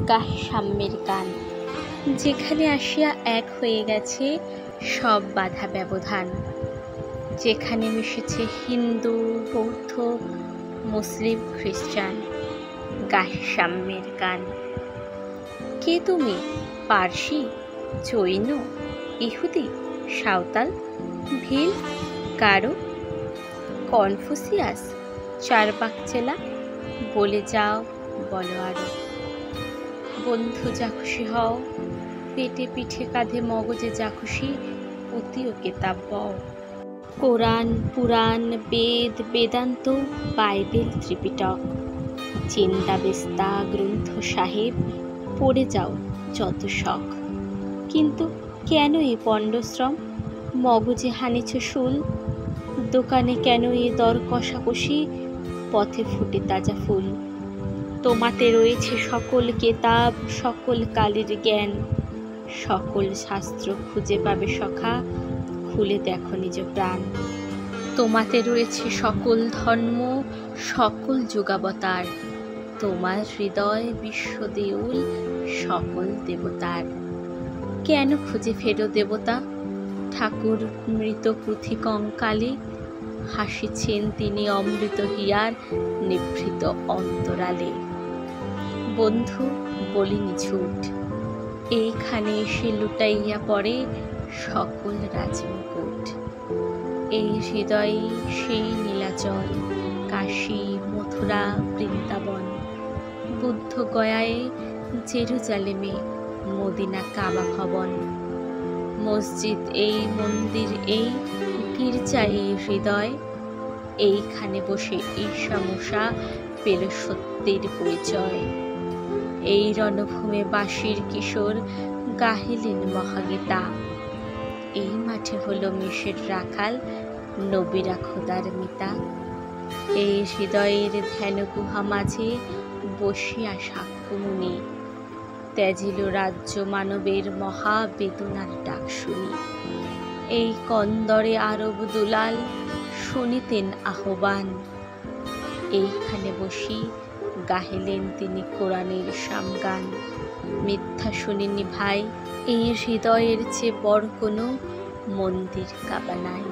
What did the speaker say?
গাহ সাম্যের গান, যেখানে আসিয়া এক হয়ে গেছে সব বাধা ব্যবধান, যেখানে মিশেছে হিন্দু, বৌদ্ধ, মুসলিম, খ্রিস্টান। গাহ সাম্যের গান। কে তুমি? পারসি, জৈন, ইহুদি, সাঁওতাল, ভিল, গারো, কনফুসিয়াস, চারবাক চেলা? বলে যাও, বলো আরো। বন্ধু যা খুশি হও, পেটে পিঠে কাঁধে মগজে যা খুশি অতিও কেতাব বও। কোরআন, পুরাণ, বেদ, বেদান্ত, বাইবেল, ত্রিপিটক, চিন্তা বেস্তা, গ্রন্থ সাহেব, পড়ে যাও যত শখ। কিন্তু কেন এ পণ্ডশ্রম? মগজে হানিছ শুল। দোকানে কেন এ দর কষাকষি? পথে ফুটে তাজা ফুল। তোমাতে রয়েছে সকল কেতাব, সকল কালের জ্ঞান, সকল শাস্ত্র খুঁজে পাবে সখা, খুলে দেখো নিজ প্রাণ। তোমাতে রয়েছে সকল ধর্ম, সকল যুগাবতার, তোমার হৃদয় বিশ্ব দেউল সকল দেবতার। কেন খুঁজে ফেরো দেবতা? ঠাকুর মৃত পুঁথি কঙ্কালে, হাসিছেন তিনি অমৃত হিয়ার নিভৃত অন্তরালে। বন্ধু বলিনি ঝুট, এইখানে এসে লুটাইয়া পড়ে সকল রাজমুকুট। এই হৃদয়ে সেই নীলাচল, কাশী, মথুরা, বৃন্দাবন, বুদ্ধ গয়ায়, জেরুজালেমে, মদিনা কাবা ভবন। মসজিদ এই, মন্দির এই, গির্জা এই হৃদয়, এইখানে বসে ঈশা মূসা পেল সত্যের পরিচয়। এই রণভূমে বাঁশির কিশোর গাহিলেন মহাগীতা, এই মাঠে হলো মেষের রাখাল, নবীরা খোদার মিতা। এই হৃদয়ের ধ্যান গুহা মাঝে বসিয়া সাক্ষ্যমুনি, ত্যাজিল রাজ্য মানবের মহা বেদনার ডাক শুনি। এই কন্দরে আরব দুলাল শুনিতেন আহ্বান, এইখানে বসি গাহিলেন তিনি কোরআনের সামগান। মিথ্যা শুনিনি ভাই, এই হৃদয়ের চেয়ে বড় কোনো মন্দির কাবা নাই।